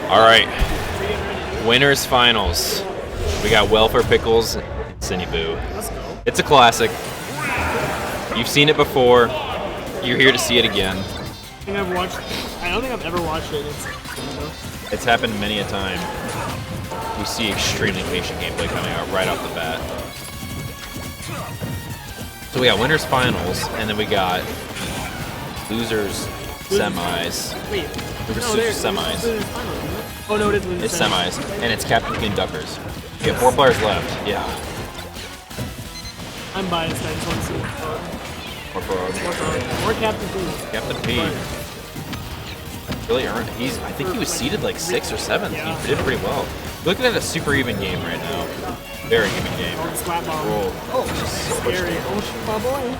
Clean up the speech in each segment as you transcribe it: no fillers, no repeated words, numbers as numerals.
All right, winners finals. We got Welfare Pickles and Sinnyboo. Let's go. It's a classic. You've seen it before. You're here to see it again. I don't think I've ever watched it. It's happened many a time. We see extremely patient gameplay coming out right off the bat. So we got winners finals, and then we got losers semis. Wait. Losers semis. Oh no, it is losers It's semis, and it's Captain King Duckers. We have 4 players left. Yeah. I'm biased. I just want to see. Or for Or Captain P. Captain P. Really earned. I think he was seeded like 6th or 7th. He did pretty well. Looking at a super even game right now. Very even game. Slap bomb. Roll. Oh, scary. Oh, my boy.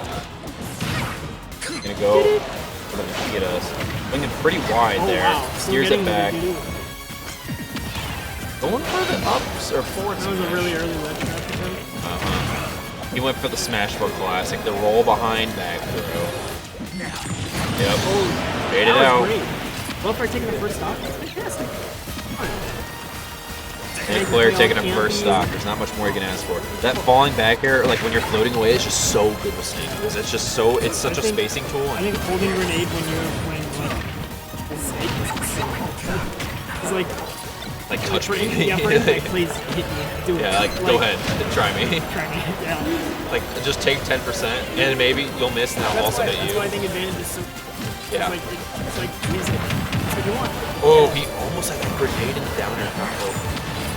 Gonna go for the Nikitas. Swinging pretty wide there. Wow. Steers it back. Going for the ups or forwards. That was a really early left trap for him. He went for the Smashboard Classic. The roll behind back throw. Yep. Made it out. Great. Welfare taking the first stock. Fantastic. And Claire taking a first stock. There's not much more you can ask for. That falling back air, like when you're floating away, is just so good with Snake. Because it's just so, it's such a spacing tool. I think holding grenade when you're playing like Snake is so good. It's like touch me. Yeah, for impact, please hit me. Do it. Yeah, like go ahead and try me. Try me. Yeah. Like just take 10% and maybe you'll miss and I'll also hit you. That's why I think advantage is so. Yeah. It's like easy. That's what you want. Oh, he almost had that grenade in the down air combo.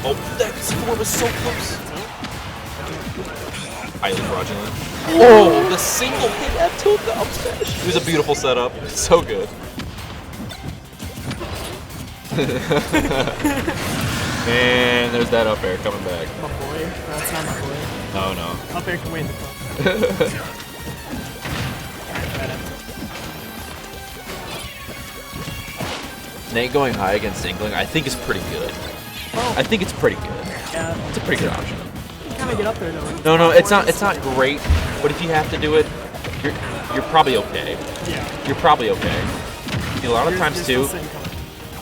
Oh, that score was so close. Highly fraudulent. Oh, the single hit at tilt, the up smash. It was a beautiful setup. So good. Man, there's that up air coming back. My boy. That's not my boy. Oh no. Up air can wait in the club. Snake going high against Inkling, I think is pretty good. Oh. I think it's pretty good. Yeah. It's a pretty good option. You kind of get up there though. No, it's not great. But if you have to do it, you're probably okay. Yeah. You're probably okay. A lot of times too,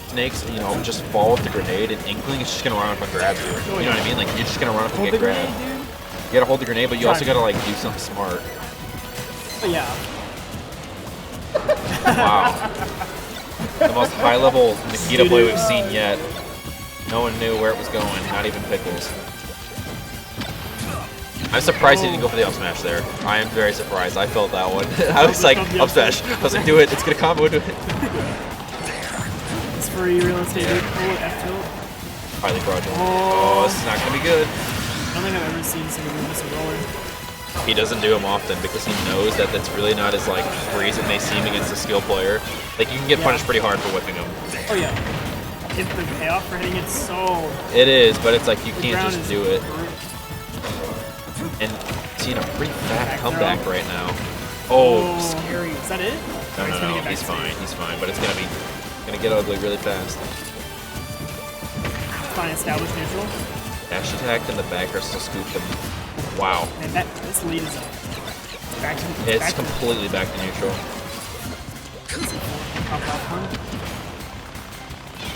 Snakes, just fall with the grenade, and Inkling is just gonna run up and grab you. You know what I mean? Like you're just gonna run up and get grabbed. You gotta hold the grenade, but you also gotta like do something smart. Oh, yeah. Wow. The most high-level Nikita play we've seen yet. No one knew where it was going, not even Pickles. I'm surprised he didn't go for the up smash there. I am very surprised. I felt that one. I was like, up smash. I was like, do it. It's gonna combo into it. It's free real estate. Oh, F tilt. Highly fraudulent. Oh, this is not gonna be good. I don't think I've ever seen somebody miss a roller. He doesn't do them often because he knows that that's really not as like free as it may seem against a skill player. Like you can get punished pretty hard for whipping him. Oh yeah. If the payoff for hitting it so. It is, but it's like you can't just do it. Brutal. And seeing a pretty fat comeback right now. Oh, scary. Is that it? No, he's fine. He's fine, but it's gonna get ugly really fast. Fine, established neutral. Dash attack and the back are still scooped him. Wow. And this lead is back to it's completely back to neutral.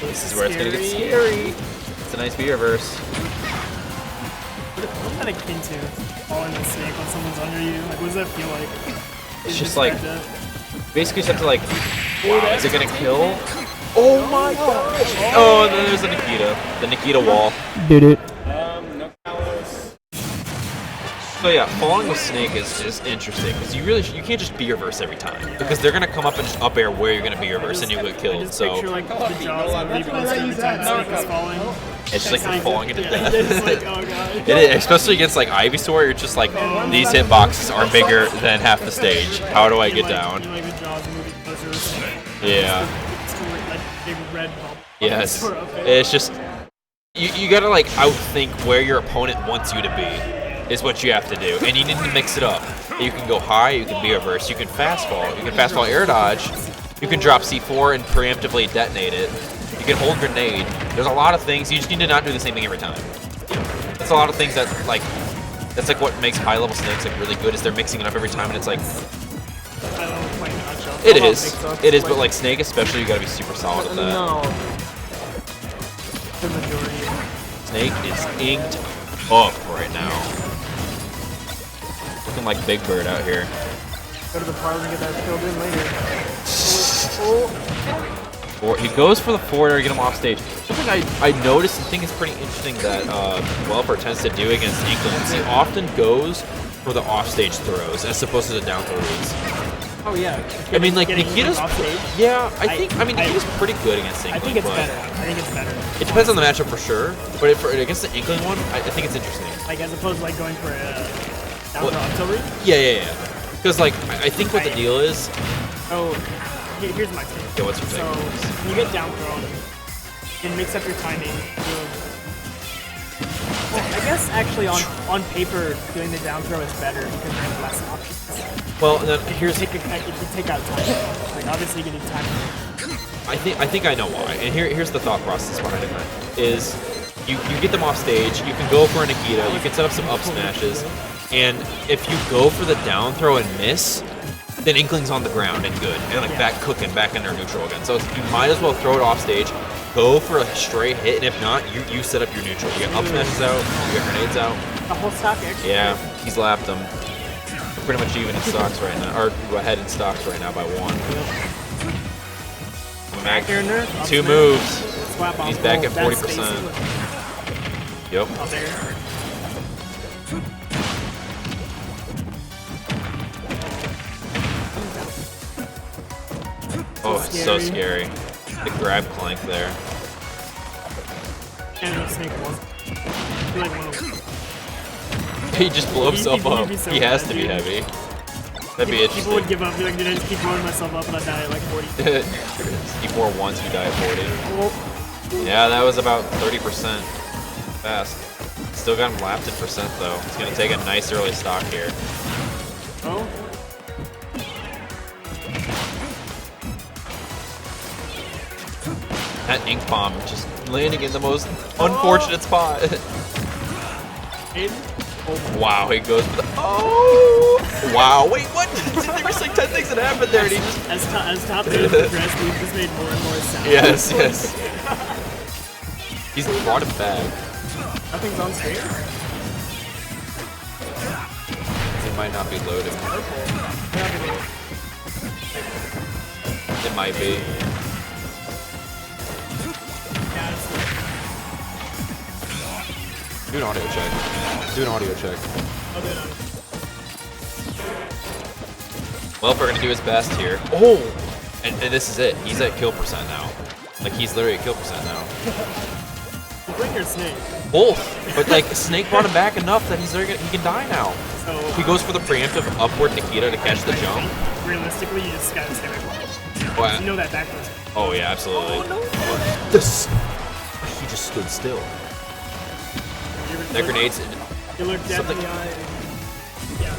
This is where it's gonna get scary. It's a nice B reverse. What's that akin to? Falling in Snake when someone's under you? Like, what does that feel like? It's just like, basically you have to like, wow, is it gonna kill? Oh my gosh! Oh, and then there's the Nikita wall. Did it. So yeah, falling with Snake is interesting because you can't just B reverse every time because they're gonna come up and just up air where you're gonna B reverse and you get killed. So picture, like, the jaws and every time Snake is falling. it's just like falling into death. It's like, oh god. It is, especially against like Ivysaur. You're just like these hitboxes are bigger than half the stage. How do I get down? Yeah. Big red bump. Yes. It's just you gotta like outthink where your opponent wants you to be. Is what you have to do, and you need to mix it up. You can go high, you can B reverse, you can fast fall, air dodge, you can drop C4 and preemptively detonate it, you can hold grenade. There's a lot of things, you just need to not do the same thing every time. That's a lot of things that that's like what makes high level Snakes like really good is they're mixing it up every time, and it's like it is, but like Snake especially, you gotta be super solid at that. The majority. Snake is inked up right now. Looking like Big Bird out here. Go to the parlor and get that filled in later. Or he goes for the forwarder to get him off stage. Something I noticed and think is pretty interesting that Welper tends to do against Inklings. He often goes for the offstage throws as opposed to the down throw reads. Oh yeah. I mean, like Nikita's. Yeah, I mean Nikita's pretty good against Inkling. I think it's better. I think it's better. It depends on the matchup for sure, but against the Inkling one, I think it's interesting. Like as opposed to like going for a down throw up tilt read? Yeah. Because like I think what the deal is. Oh, here's my take. Yeah, what's your take? So when you get down thrown, it makes up your timing. I guess actually on paper doing the down throw is better because there's less options. Well, then here's if you take out time. Like obviously you can do time. I think I know why. And here's the thought process behind it. Is you get them off stage, you can go for a Nikita, you can set up some up smashes, and if you go for the down throw and miss, then Inkling's on the ground and good, and like back cooking, back in their neutral again. So you might as well throw it off stage, go for a straight hit, and if not, you set up your neutral. You get up smashes out, you get grenades out. The whole stock actually. Yeah, he's lapped them. We're pretty much even in stocks right now, or ahead in stocks right now by 1. Back, 2 moves. He's back at 40%. Yep. Up there. Oh, it's so scary. The grab clank there. And the snake was. He just blows himself up. He has to be heavy. That'd be interesting. People would give up. Be like, did I just keep blowing myself up and I die at like 40? Keep more once, you die at 40. Yeah, that was about 30% fast. Still got him lapped in percent though. It's gonna take a nice early stock here. Oh. That ink bomb just landing in the most unfortunate spot. Wow, he goes for the. Oh! Wow, wait, what? There was like 10 things that happened there, and he just. As top data progressed, we've just made more and more sound. Yes. He's brought it back. Nothing's on stage? It might not be loading. It might be. Do an audio check. Do an audio check. Well, if we're gonna do his best here. Oh! And this is it. He's at kill percent now. Like, he's literally at kill percent now. Bring your snake. Both! But, like, Snake brought him back enough that he can die now. So, he goes for the preemptive upward Nikita to catch the jump. Realistically, you just gotta stay away. What? You know that backwards. Oh, yeah, absolutely. Oh, no. He just stood still. That grenade's You look dead in the eye. Yeah.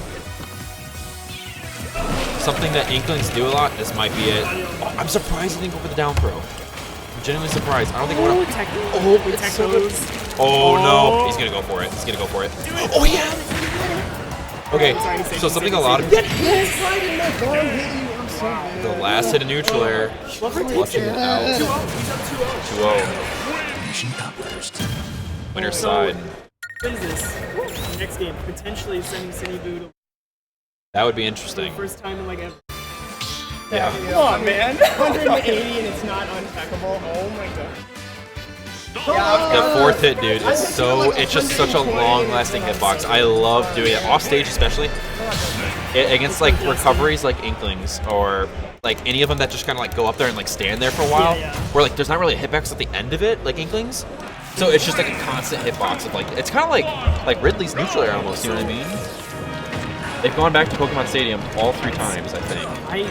Something that Inklings do a lot. This might be it. Oh, I'm surprised he didn't go for the down throw. I'm genuinely surprised. I don't think I would have. Oh, it's so good. Oh no, he's gonna go for it. He's gonna go for it. Oh yeah. Okay, so something a lot of. The last hit of neutral air. Flushing it out. 2-0. Winner's side. What is this? Next game, potentially sending Sinnyboo to. That would be interesting. First time in like ever. Yeah. Come on, man. 180 and it's not unpackable. Oh my god. The fourth hit, dude, is so, it's just such a long-lasting hitbox. I love doing it, off stage especially, against like recoveries like Inklings, or like any of them that just kind of like go up there and like stand there for a while, where like there's not really a hitbox at the end of it, like Inklings. So it's just like a constant hitbox of like, it's kind of like Ridley's neutral air almost, you know what I mean? They've gone back to Pokemon Stadium all 3 times, I think. I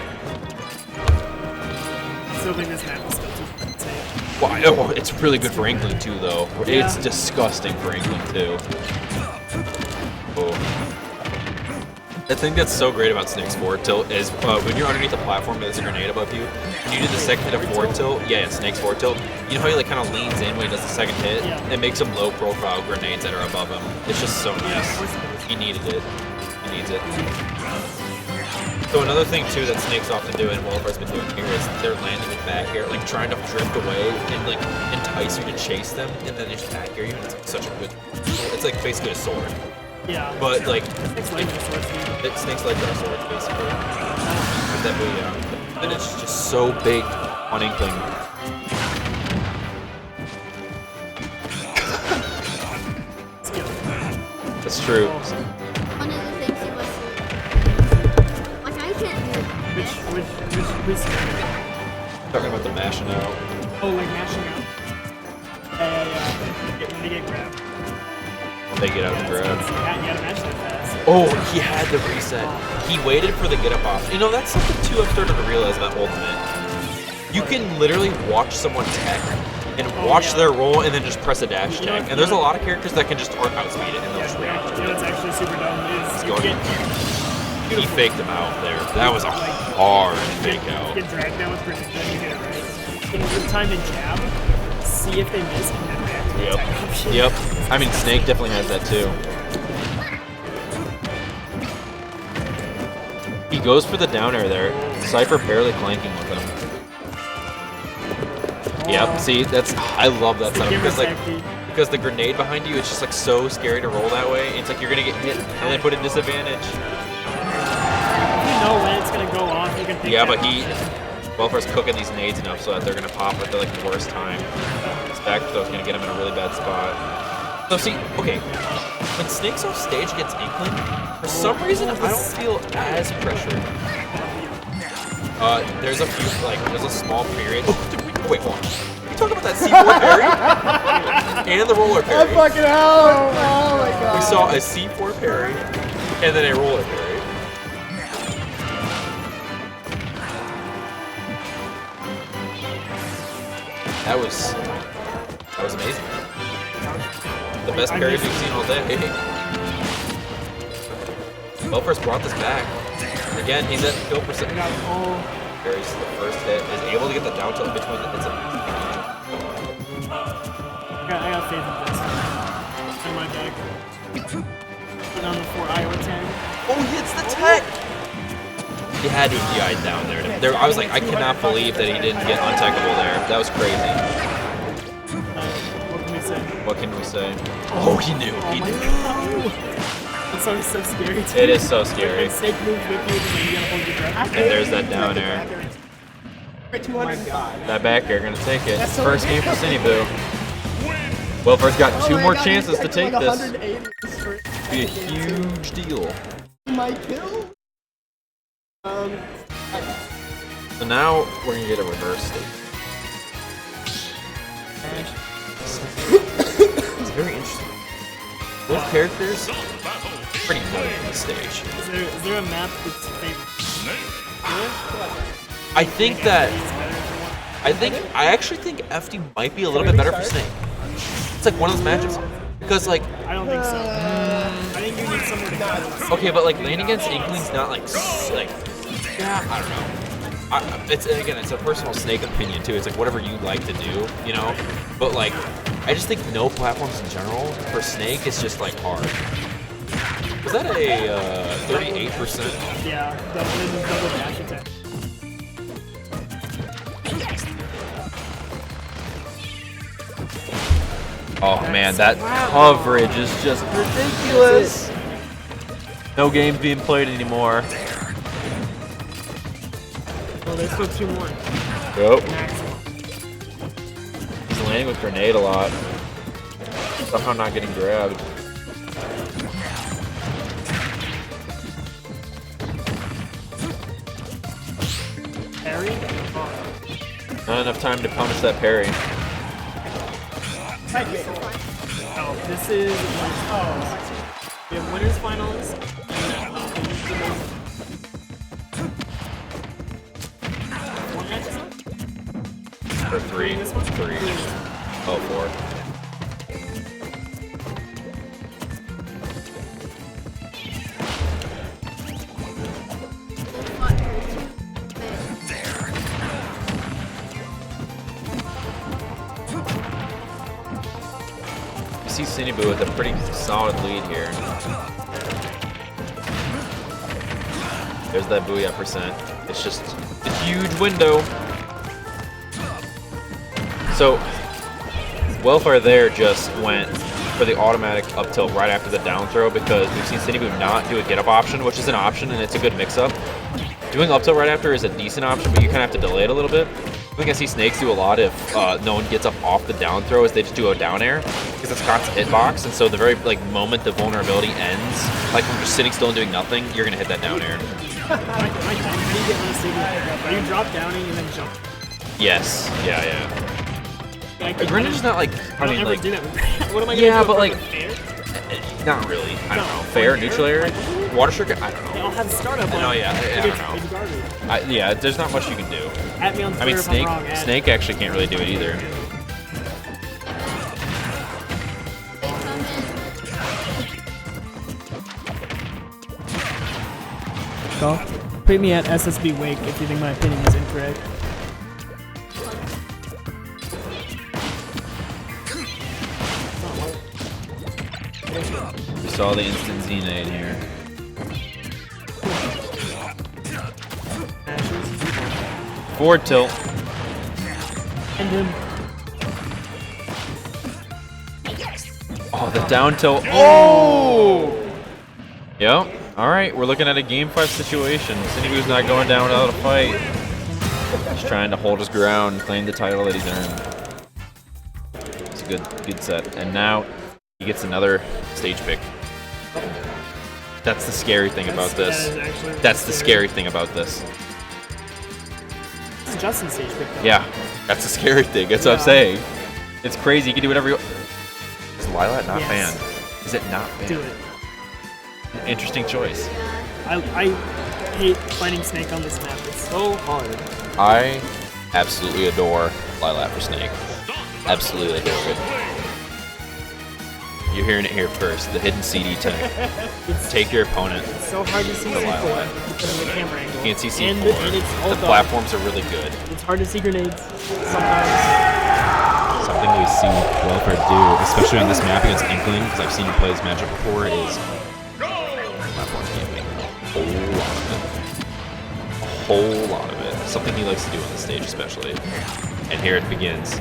still think this map is still too insane. Well, it's really good for Inkling too, though. Yeah. It's disgusting for Inkling too. Oh. The thing that's so great about Snake's forward tilt is when you're underneath a platform and there's a grenade above you, and you do the second hit of forward tilt, Snake's forward tilt, you know how he like kind of leans in when he does the second hit? Yeah. It makes him low profile grenades that are above him. It's just so nice. He needed it. He needs it. So another thing too that Snake's often doing, and Wolfer's been doing here, is they're landing with back air, like trying to drift away and like entice you to chase them, and then they just back air you. And it's like such a good. It's like basically a sword. Yeah. But like Snake's legs are swords. Snake's legs are swords basically. With that booyah. And it's just so big on Inkling. That's true. One of the things he was like, I can't do Which Talking about the mashing out. oh, like mashing out. When they get grabbed. They get out and grab. You gotta mash that fast. Oh, he had to reset. He waited for the get up off. You know, that's something too I've started to realize about Ultimate. You can literally watch someone tech and watch their roll and then just press a dash tech. And there's a lot of characters that can just outspeed it and they'll just react You to know it. what's actually super dumb is you He faked him out there. That was a hard fake out. get dragged down with precision, you get it right. And with time to jab, see if they miss and then react to the attack option. Yep. I mean, Snake definitely has that too. He goes for the down air there. Cypher barely clanking with him. Yep, see, I love that setup because the grenade behind you, it's just like so scary to roll that way. It's like you're gonna get hit and then put in disadvantage. You know when it's gonna go off, you can pick Yeah, that but Welfare's cooking these nades enough so that they're gonna pop at the like worst time. This back throw's gonna get him in a really bad spot. So see, okay, when Snake's off stage against Inkling, for some reason I don't feel as pressured. There's a few, there's a small period. Oh, wait, hold on. We talking about that C4 parry and the roller parry. Oh, fucking hell! Oh my god. We saw a C4 parry and then a roller parry. That was amazing. The best parries we've seen all day. Belfast brought this back. Again, he's at kill percent. Parries the first hit, is able to get the down tilt between the hits. I got faith in this. In my bag. And on the 4 Iowa 10. Oh, he hits the tech! He had to have DI'd down there. I was like, I cannot believe that he didn't get untechable there. That was crazy. What can we say? What can we say? Oh, he knew. He knew. It's so scary too. It is so scary. And Snake moves with you, and then you gotta hold your breath. And there's that down air. That back air gonna take it. First game for Sinnyboo. Welfare's got two more chances to take this. Be a huge deal. My kill? So now we're gonna get a reverse stage. It's very interesting. Both characters pretty good on the stage. Is there a map that's your favorite? I think that I actually think FD might be a little bit better for Snake. It's like one of those matchups because like I don't think so. I think you need someone to balance. okay, but like landing against Inkling's not like yeah, I don't know. It's a personal Snake opinion too. It's like whatever you like to do, you know. But like, I just think no platforms in general for Snake is just like hard. Was that a 38%? Yeah, double dash attack. Oh man, that coverage is just ridiculous. No games being played anymore. Well, there's still 2 more. Yep. Maximum. He's landing with grenade a lot. Somehow not getting grabbed. Parry? Not enough time to punish that parry. Oh, this is we have winners finals. One match is up? For 3. This one? 3. Oh, 4. You see Sinnyboo with a pretty solid lead here. There's that booyah percent. It's just a huge window. So, Welfare there just went for the automatic up tilt right after the down throw because we've seen Sinnyboo not do a get up option, which is an option and it's a good mix up. Doing up tilt right after is a decent option, but you kind of have to delay it a little bit. I think I see Snakes do a lot if no one gets up off the down throw is they just do a down air because it's constant hitbox, and so the very moment the vulnerability ends, like when you're sitting still and doing nothing, you're gonna hit that down air. How do you get on a stable pickup? Are you drop downing and then jump? Yes. Yeah. Grenade is not like I mean like do that with what am I gonna do? but like fair? not really. I don't know. Fair, neutral area, water circuit. I don't know. They all have startup. I know. Yeah. I don't know. It's garbage. Yeah, there's not much you can do. At me on I mean, Twitter if I'm wrong, Snake actually can't really do it either. Go. Put me at SSB Wake if you think my opinion is incorrect. You saw the instant Z-nade here. Forward tilt. And him. Oh, the down tilt. Oh! Yep. Alright, we're looking at a game 5 situation. Sinnyboo's not going down without a fight. Just trying to hold his ground, claim the title that he's earned. It's a good set. And now he gets another stage pick. That's the scary thing about this. That's the scary thing about this. It's Justin's stage pick though. Yeah, that's the scary thing. That's what I'm saying. It's crazy. You can do whatever you want. Is Lilat not banned? Is it not banned? Do it. Interesting choice. I hate fighting Snake on this map. It's so hard. I absolutely adore Lilat for Snake. Absolutely adore it. You're hearing it here first. The hidden CD tank. Take your opponent. It's so hard to see C4 because of the camera angle. You can't see C4. And it's The platforms are really good. It's hard to see grenades sometimes. Something we see Welfare do, especially on this map against Inkling, because I've seen him play this matchup before, is platform camping. A whole lot of it. Something he likes to do on the stage, especially. And here it begins.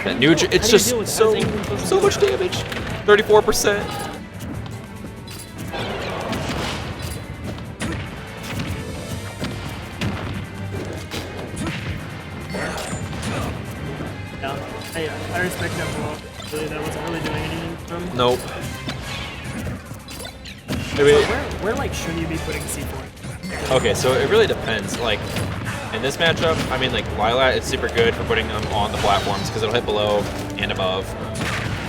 That new, it's just so much damage. 34%. Yeah, I respect that a lot. Really, that wasn't really doing anything for him. Nope. So where like should you be putting C4? Okay, so it really depends. Like in this matchup, I mean, like Lilat is super good for putting them on the platforms because it'll hit below and above.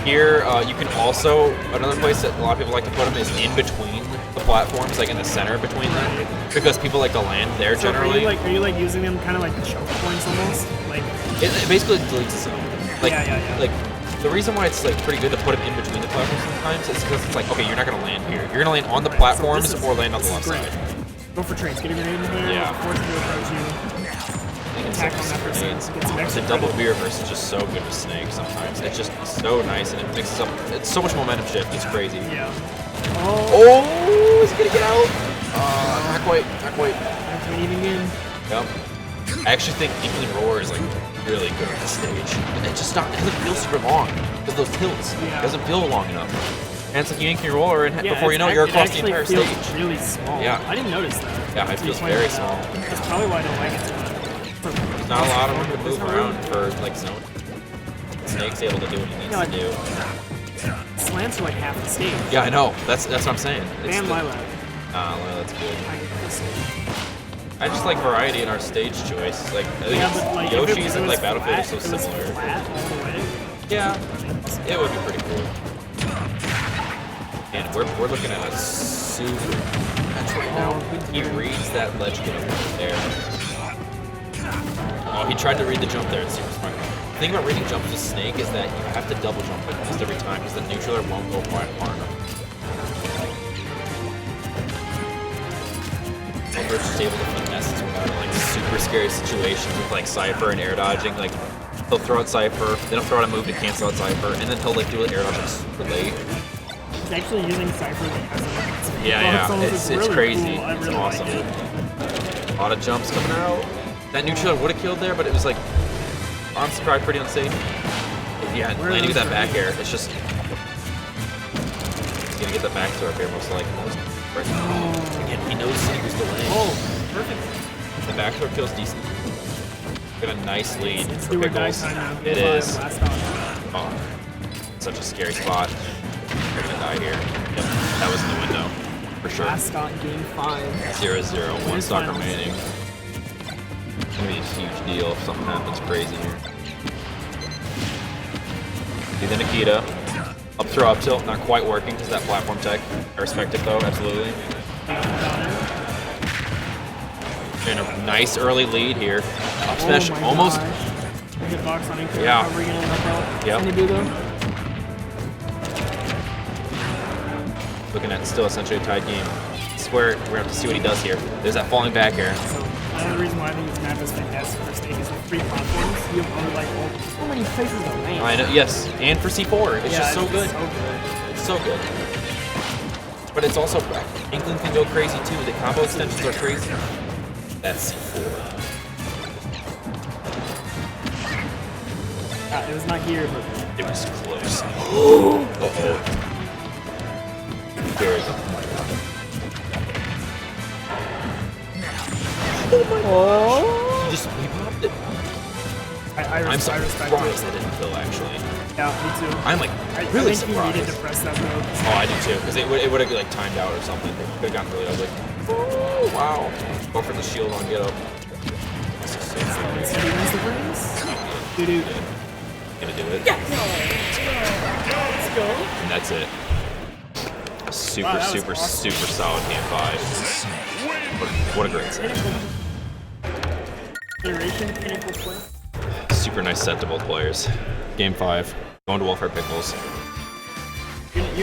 Here, you can also, another place that a lot of people like to put them is in between the platforms, like in the center between them, because people like to land there generally. Are you like using them kind of like choke points almost? Like it basically deletes the zone. Like, yeah. Like the reason why it's like pretty good to put them in between the platforms sometimes is because it's like, okay, you're not gonna land here. You're gonna land on the platforms or land on the left side. Go for trades. Get a grenade in there. Yeah. Force him to approach you. Attack on that person. Get some extra The double veer verse is just so good with Snake sometimes. It's just so nice and it mixes up. It's so much momentum shift. It's crazy. Yeah. Oh, is he gonna get out? Not quite. Not quite. That's what even in. Yep. I actually think Inkling Roar is like really good on this stage. And it doesn't feel super long because those tilts. Yeah. It doesn't feel long enough. And it's like you ink your roller, and Yeah, before you know it, you're across the entire stage. It feels really small. Yeah. I didn't notice that. Yeah, it feels very small. That's probably why I don't like it so much. There's not a lot of room to move around for like zone. Snake's able to do what he needs to do. Slants are like half the stage. Yeah, I know. That's what I'm saying. Ban Lilat. Lilat's good. I hate this stage. I just like variety in our stage choice. Like I think but like Yoshi's if it and was like Battlefield are so flat, if it was similar. flat all the way. Yeah, it would be pretty cool. And we're looking at a super match right now. He reads that ledge get over there. Oh, he tried to read the jump there. It's super smart. The thing about reading jumps with Snake is that you have to double jump it almost every time because the neutraler won't go quite far enough. We're just able to finesse his way out of like super scary situations with like Cypher and air dodging. Like he'll throw out Cypher, then he'll throw out a move to cancel out Cypher, and then he'll like do an air dodge like super late. actually using Cypher like as a Yeah, box it's really crazy. Cool. I It's really awesome. like it. A lot of jumps coming out. That neutral would have killed there, but it was like honestly probably pretty unsafe. Yeah, landing with that back air, it's just he's gonna get that back throw up here most likely. Again, he knows Sinnyboo's delaying. Oh, perfect. The back throw feels decent. Got a nice lead It's for do or die Pickles. time. It is. Last stock. Oh, such a scary spot. They're gonna die here. Yep, that was in the window for sure. Last stock, game 5. 0-0, one is stock finals. remaining. It's gonna be a huge deal if something happens crazy here. See the Nikita. Up throw, up tilt, not quite working because that platform tech. I respect it though, absolutely. And a nice early lead here. Up smash, Oh my almost. gosh. Hitbox on Inkling. Yeah. Are we gonna knock out Yep. Sinnyboo though? Looking at still essentially a tied game. I swear we're gonna have to see what he does here. There's that falling back air. So another reason why I think this map is fantastic for stage is the 3 platforms. You have only like so many places to land. I know, yes, and for C4, it's just so good. So good. It's so good. But it's also, Inkling can go crazy too. The combo extensions are crazy. That's C4. It was not here, but It was close. Uh-oh. Very good. oh, He popped it. I I'm respect surprised it. I didn't kill, actually. Yeah, me too. I'm like I really think you needed surprised. to press that mode. Oh, I do too, because it would have like timed out or something. It could have gotten really ugly. Oh, wow. Go for the shield on get up. This is so funny. So he wins the race. Doo-doo. Gonna do it. Let's go. And that's it. Super, Wow, that was super, awesome. super solid game 5. What a great set. Iteration, pinnacle play. Super nice set to both players. Game 5. Going to Welfare Pickles.